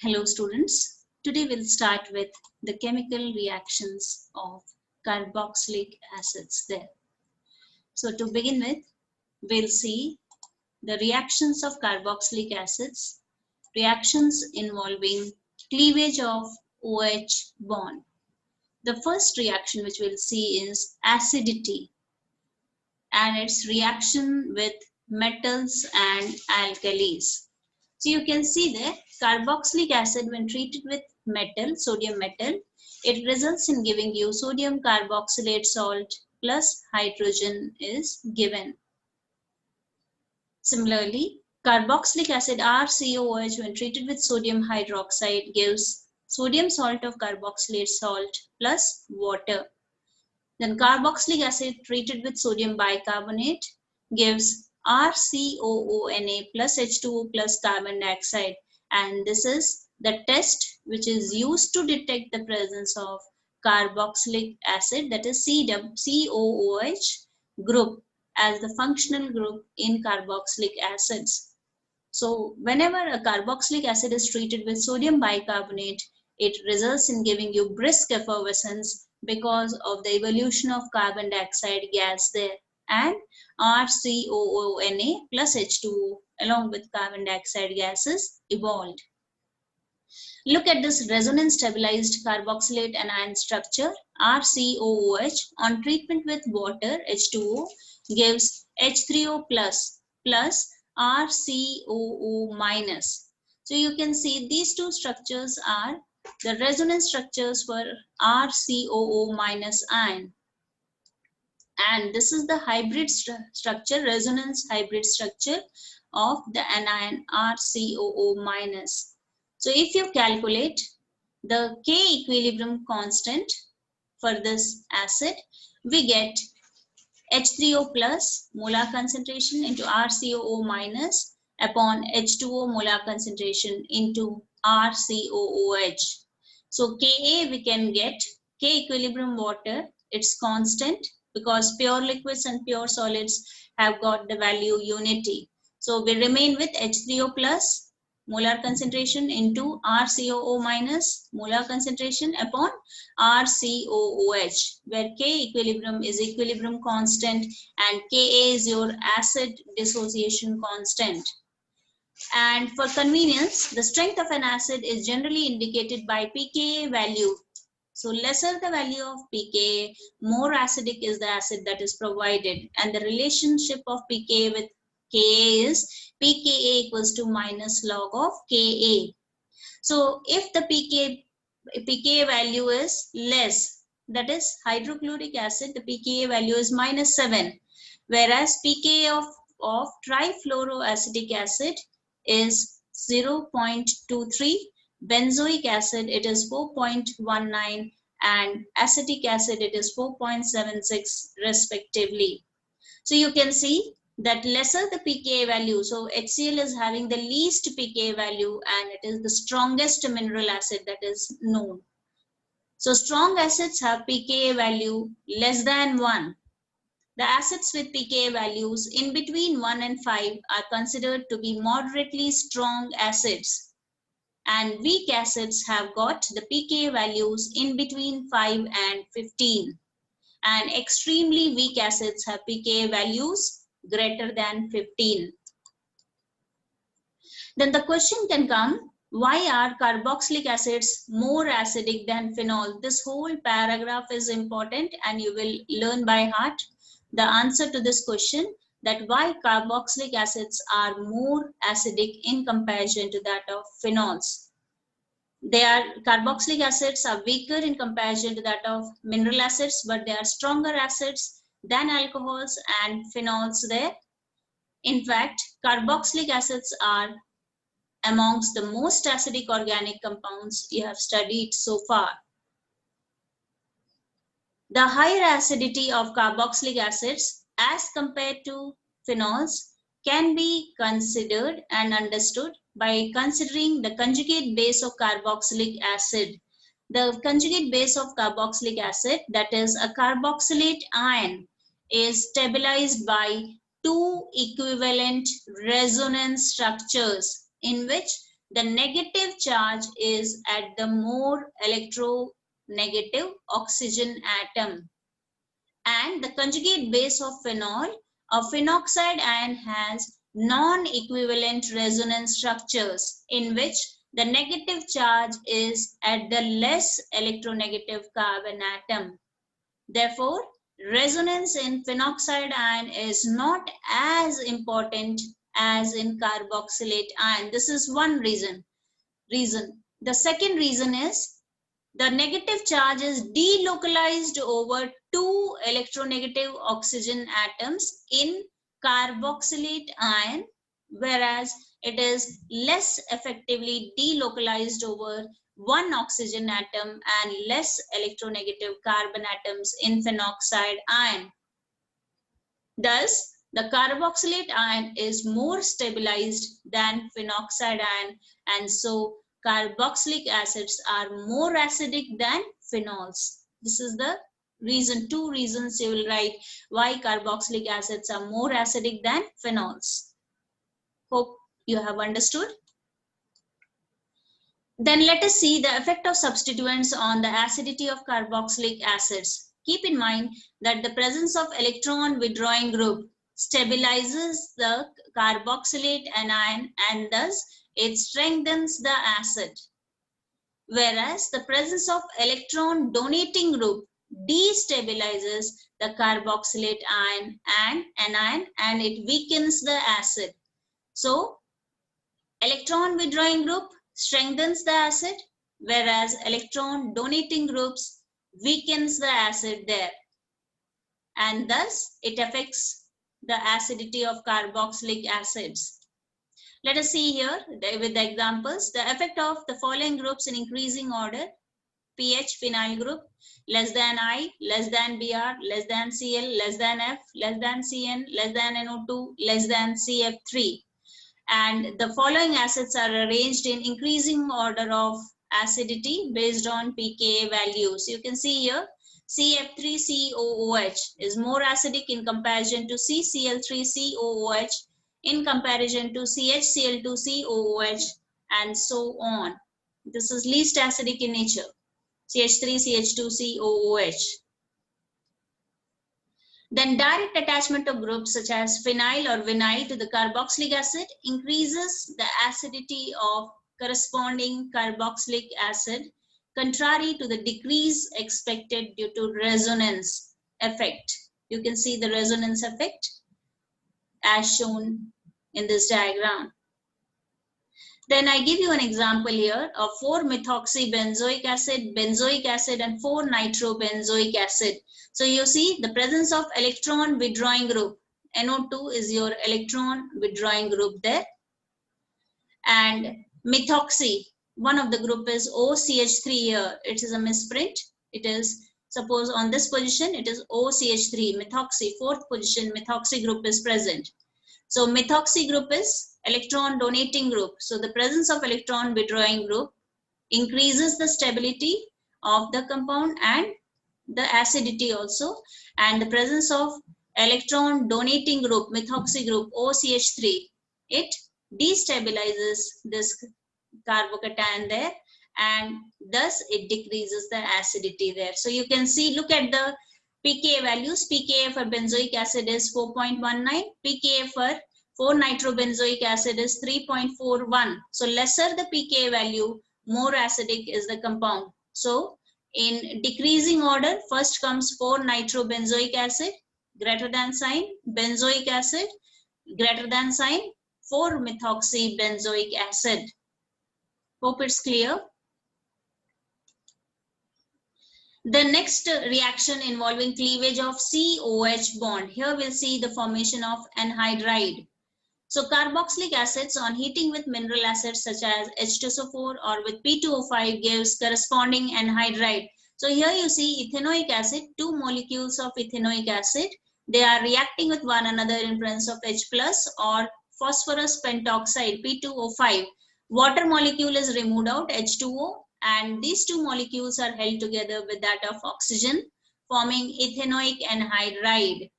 Hello students, today we'll start with the chemical reactions of carboxylic acids there. So to begin with, we'll see the reactions of carboxylic acids, reactions involving cleavage of OH bond. The first reaction which we'll see is acidity and its reaction with metals and alkalis. So you can see there, carboxylic acid when treated with metal, sodium metal, it results in giving you sodium carboxylate salt plus hydrogen is given. Similarly, carboxylic acid RCOH when treated with sodium hydroxide gives sodium salt of carboxylate salt plus water. Then carboxylic acid treated with sodium bicarbonate gives RCOONA plus H2O plus carbon dioxide, and this is the test which is used to detect the presence of carboxylic acid, that is COOH group as the functional group in carboxylic acids. So whenever a carboxylic acid is treated with sodium bicarbonate, it results in giving you brisk effervescence because of the evolution of carbon dioxide gas there, and RCOONA plus H2O along with carbon dioxide gases evolved. Look at this resonance stabilized carboxylate anion structure RCOOH on treatment with water H2O gives H3O plus plus RCOO minus. So you can see these two structures are the resonance structures for RCOO minus ion. And this is the hybrid structure, resonance hybrid structure of the anion RCOO minus. So if you calculate the K equilibrium constant for this acid, we get H3O plus molar concentration into RCOO minus upon H2O molar concentration into RCOOH. So Ka we can get K equilibrium water, it's constant because pure liquids and pure solids have got the value unity. So we remain with H3O plus molar concentration into RCOO minus molar concentration upon RCOOH, where K equilibrium is equilibrium constant and Ka is your acid dissociation constant. And for convenience, the strength of an acid is generally indicated by pKa value. So lesser the value of pKa, more acidic is the acid that is provided, and the relationship of pKa with Ka is pKa equals to minus log of Ka. So if the pKa value is less, that is hydrochloric acid, the pKa value is minus 7, whereas pKa of trifluoroacetic acid is 0.23, benzoic acid it is 4.19, and acetic acid it is 4.76 respectively. So you can see that lesser the pKa value, so HCl is having the least pKa value and it is the strongest mineral acid that is known. So strong acids have pKa value less than 1. The acids with pKa values in between 1 and 5 are considered to be moderately strong acids, and weak acids have got the pKa values in between 5 and 15, and extremely weak acids have pKa values greater than 15. Then the question can come, why are carboxylic acids more acidic than phenol? This whole paragraph is important and you will learn by heart the answer to this question, that why carboxylic acids are more acidic in comparison to that of phenols. Carboxylic acids are weaker in comparison to that of mineral acids, but they are stronger acids than alcohols and phenols there. In fact, carboxylic acids are amongst the most acidic organic compounds you have studied so far. The higher acidity of carboxylic acids as compared to phenols can be considered and understood by considering the conjugate base of carboxylic acid. The conjugate base of carboxylic acid, that is a carboxylate ion, is stabilized by two equivalent resonance structures in which the negative charge is at the more electronegative oxygen atom. And the conjugate base of phenol, a phenoxide ion, has non-equivalent resonance structures in which the negative charge is at the less electronegative carbon atom. Therefore, resonance in phenoxide ion is not as important as in carboxylate ion. This is one reason. The second reason is the negative charge is delocalized over two electronegative oxygen atoms in carboxylate ion, whereas it is less effectively delocalized over one oxygen atom and less electronegative carbon atoms in phenoxide ion. Thus, the carboxylate ion is more stabilized than phenoxide ion, and so carboxylic acids are more acidic than phenols. This is the reason, two reasons you will write why carboxylic acids are more acidic than phenols. Hope you have understood. Then let us see the effect of substituents on the acidity of carboxylic acids. Keep in mind that the presence of electron withdrawing group stabilizes the carboxylate anion and thus it strengthens the acid. Whereas the presence of electron donating group destabilizes the carboxylate ion and anion and it weakens the acid. So electron withdrawing group strengthens the acid, whereas electron donating groups weakens the acid there. And thus it affects the acidity of carboxylic acids. Let us see here with the examples. The effect of the following groups in increasing order: pH, phenyl group, less than I, less than Br, less than Cl, less than F, less than Cn, less than NO2, less than CF3. And the following acids are arranged in increasing order of acidity based on pKa values. You can see here CF3COOH is more acidic in comparison to CCl3COOH, in comparison to CHCl2COOH, and so on. This is least acidic in nature, CH3CH2COOH. Then direct attachment of groups such as phenyl or vinyl to the carboxylic acid increases the acidity of corresponding carboxylic acid, contrary to the decrease expected due to resonance effect. You can see the resonance effect as shown in this diagram. Then I give you an example here of 4-methoxybenzoic acid, benzoic acid, and 4-nitrobenzoic acid. So you see the presence of electron withdrawing group. NO2 is your electron withdrawing group there. And methoxy, one of the group is OCH3 here. It is a misprint. It is, suppose on this position, it is OCH3, methoxy, fourth position, methoxy group is present. So methoxy group is electron donating group. So the presence of electron withdrawing group increases the stability of the compound and the acidity also. And the presence of electron donating group, methoxy group, OCH3, it destabilizes this carbocation there and thus it decreases the acidity there. So you can see, look at the pKa values. pKa for benzoic acid is 4.19. pKa for 4-nitrobenzoic acid is 3.41. So lesser the pKa value, more acidic is the compound. So in decreasing order, first comes 4-nitrobenzoic acid, greater than sign, benzoic acid, greater than sign, 4-methoxybenzoic acid. Hope it's clear. The next reaction involving cleavage of COH bond. Here we'll see the formation of anhydride. So carboxylic acids on heating with mineral acids such as H2SO4 or with P2O5 gives corresponding anhydride. So here you see ethanoic acid, two molecules of ethanoic acid. They are reacting with one another in presence of H plus or phosphorus pentoxide P2O5. Water molecule is removed out, H2O, and these two molecules are held together with that of oxygen, forming ethanoic anhydride.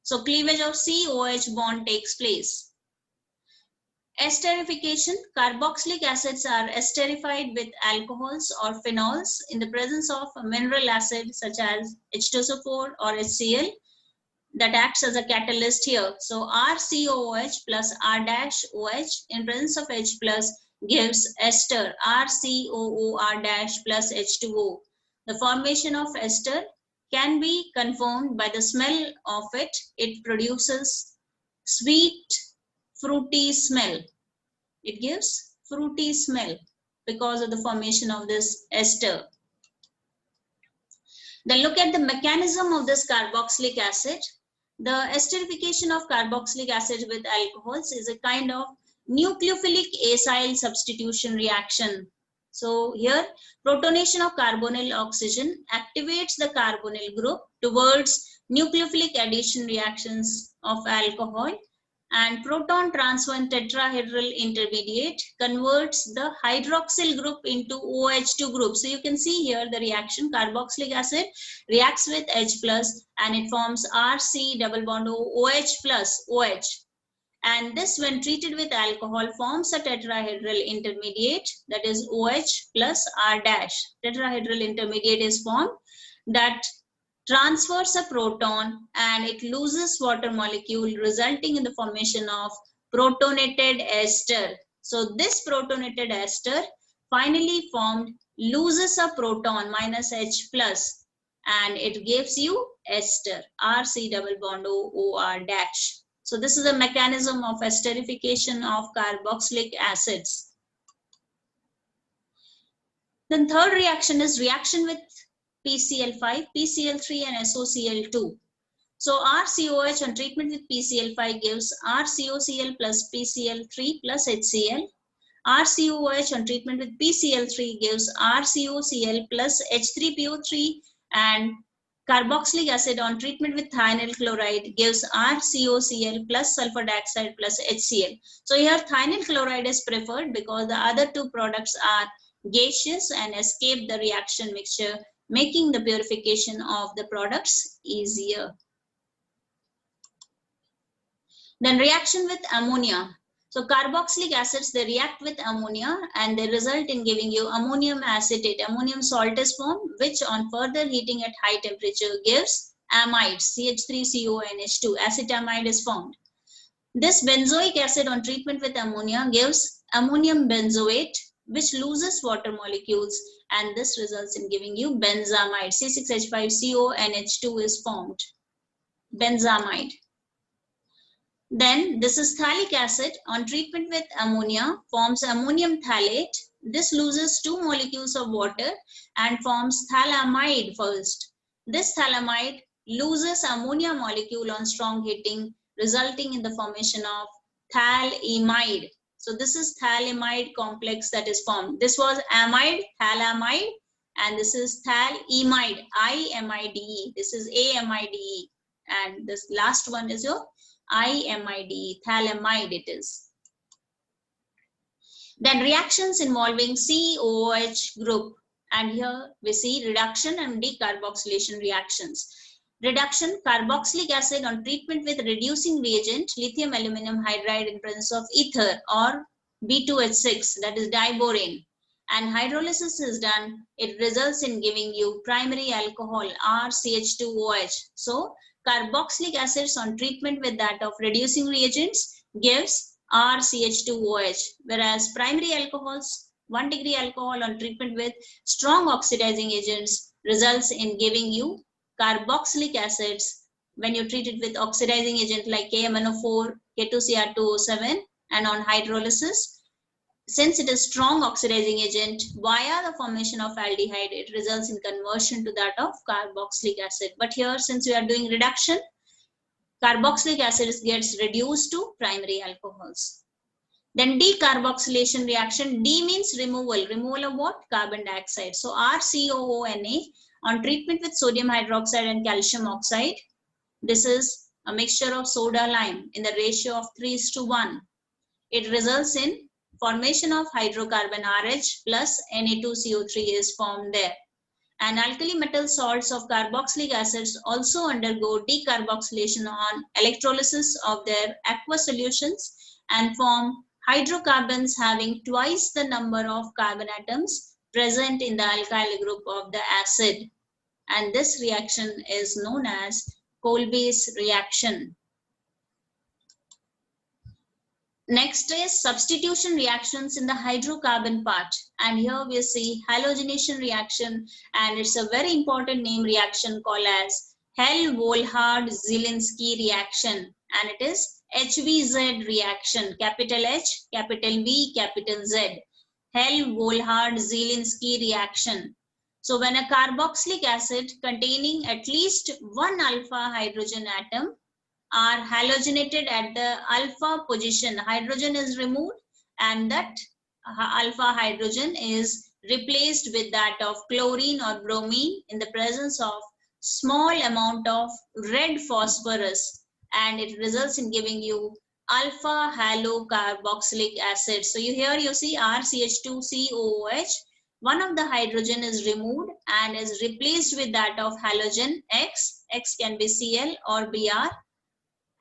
So cleavage of COH bond takes place. Esterification. Carboxylic acids are esterified with alcohols or phenols in the presence of a mineral acid such as H2SO4 or HCl that acts as a catalyst here. So RCOOH plus R-OH in presence of H plus gives ester RCOOR- plus H2O. The formation of ester can be confirmed by the smell of it. It produces sweet, fruity smell. It gives fruity smell because of the formation of this ester. Then look at the mechanism of this carboxylic acid. The esterification of carboxylic acid with alcohols is a kind of nucleophilic acyl substitution reaction. So here, protonation of carbonyl oxygen activates the carbonyl group towards nucleophilic addition reactions of alcohol, and proton transfer in tetrahedral intermediate converts the hydroxyl group into OH2 group. So you can see here the reaction, carboxylic acid reacts with H plus and it forms RC double bond OH plus OH. And this, when treated with alcohol, forms a tetrahedral intermediate, that is OH plus R dash. Tetrahedral intermediate is formed that transfers a proton and it loses water molecule, resulting in the formation of protonated ester. So this protonated ester finally formed loses a proton minus H plus and it gives you ester RC double bond OR dash. So this is a mechanism of esterification of carboxylic acids. Then third reaction is reaction with PCl5, PCl3 and SOCl2. So RCOH on treatment with PCl5 gives RCOCl plus PCl3 plus HCl. RCOH on treatment with PCl3 gives RCOCl plus H3PO3, and carboxylic acid on treatment with thionyl chloride gives RCOCl plus sulfur dioxide plus HCl. So here thionyl chloride is preferred because the other two products are gaseous and escape the reaction mixture, making the purification of the products easier. Then reaction with ammonia. So carboxylic acids, they react with ammonia and they result in giving you ammonium acetate. Ammonium salt is formed, which on further heating at high temperature gives amides, CH3CONH2. Acetamide is formed. This benzoic acid on treatment with ammonia gives ammonium benzoate, which loses water molecules, and this results in giving you benzamide. C6H5CONH2 is formed. Benzamide. Then this is phthalic acid on treatment with ammonia forms ammonium phthalate. This loses two molecules of water and forms phthalamide first. This phthalamide loses ammonia molecule on strong heating, resulting in the formation of phthalimide. So this is phthalimide complex that is formed. This was amide, phthalamide, and this is phthalimide, IMIDE. This is AMIDE, and this last one is your IMIDE, phthalimide it is. Then reactions involving COOH group, and here we see reduction and decarboxylation reactions. Reduction, carboxylic acid on treatment with reducing reagent, lithium aluminum hydride in presence of ether or B2H6, that is diborane, and hydrolysis is done. It results in giving you primary alcohol RCH2OH. So carboxylic acids on treatment with that of reducing reagents gives RCH2OH, whereas primary alcohols, 1 degree alcohol on treatment with strong oxidizing agents results in giving you carboxylic acids when you treat it with oxidizing agent like KMNO4, K2Cr2O7, and on hydrolysis. Since it is strong oxidizing agent, via the formation of aldehyde, it results in conversion to that of carboxylic acid. But here, since we are doing reduction, carboxylic acid gets reduced to primary alcohols. Then decarboxylation reaction. D means removal. Removal of what? Carbon dioxide. So RCOONA on treatment with sodium hydroxide and calcium oxide. This is a mixture of soda lime in the ratio of 3:1. It results in formation of hydrocarbon RH plus Na2CO3 is formed there. And alkali metal salts of carboxylic acids also undergo decarboxylation on electrolysis of their aqueous solutions and form hydrocarbons having twice the number of carbon atoms present in the alkyl group of the acid. And this reaction is known as Kolbe's reaction. Next is substitution reactions in the hydrocarbon part. And here we see halogenation reaction, and it's a very important name reaction called as Hell-Volhard-Zielinski reaction. And it is HVZ reaction, capital H, capital V, capital Z. Hell-Volhard-Zielinski reaction. So when a carboxylic acid containing at least one alpha hydrogen atom are halogenated at the alpha position, hydrogen is removed and that alpha hydrogen is replaced with that of chlorine or bromine in the presence of small amount of red phosphorus, and it results in giving you alpha halocarboxylic acid. So here you see RCH2COOH, one of the hydrogen is removed and is replaced with that of halogen X. X can be Cl or Br,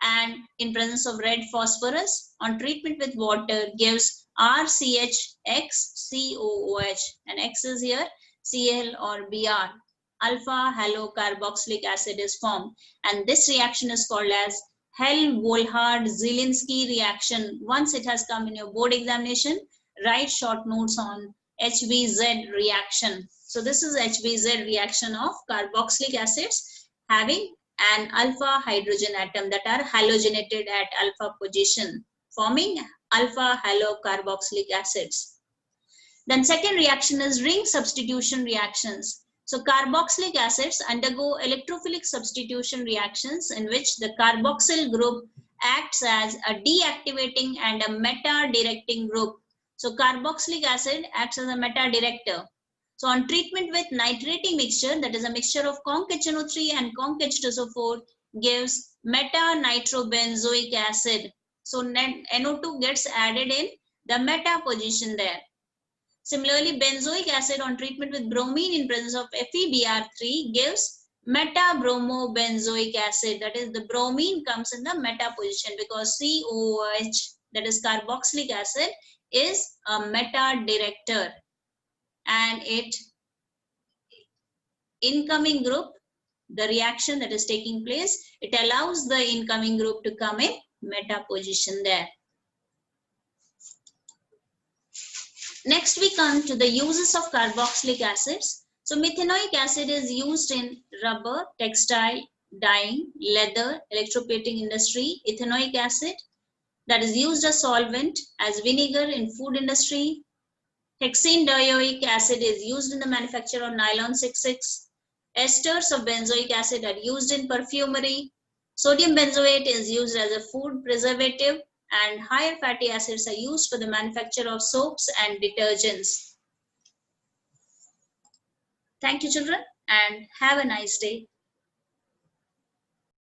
and in presence of red phosphorus on treatment with water gives RCHXCOOH, and X is here Cl or Br. Alpha halocarboxylic acid is formed, and this reaction is called as Hell-Volhard-Zielinski reaction. Once it has come in your board examination, write short notes on HVZ reaction. So this is HVZ reaction of carboxylic acids having an alpha hydrogen atom that are halogenated at alpha position, forming alpha halocarboxylic acids. Then second reaction is ring substitution reactions. So carboxylic acids undergo electrophilic substitution reactions in which the carboxyl group acts as a deactivating and a meta-directing group. So carboxylic acid acts as a meta-director. So on treatment with nitrating mixture, that is a mixture of conc-HNO3 and conc-H2SO4, gives meta-nitrobenzoic acid. So NO2 gets added in the meta position there. Similarly, benzoic acid on treatment with bromine in presence of FeBr3 gives meta-bromobenzoic acid. That is, the bromine comes in the meta position because COOH, that is carboxylic acid, is a meta-director. And it incoming group, the reaction that is taking place, it allows the incoming group to come in meta position there. Next we come to the uses of carboxylic acids. So methanoic acid is used in rubber, textile, dyeing, leather, electroplating industry. Ethanoic acid that is used as solvent, as vinegar in food industry. Hexene dioic acid is used in the manufacture of nylon 66. Esters of benzoic acid are used in perfumery. Sodium benzoate is used as a food preservative, and higher fatty acids are used for the manufacture of soaps and detergents. Thank you, children, and have a nice day.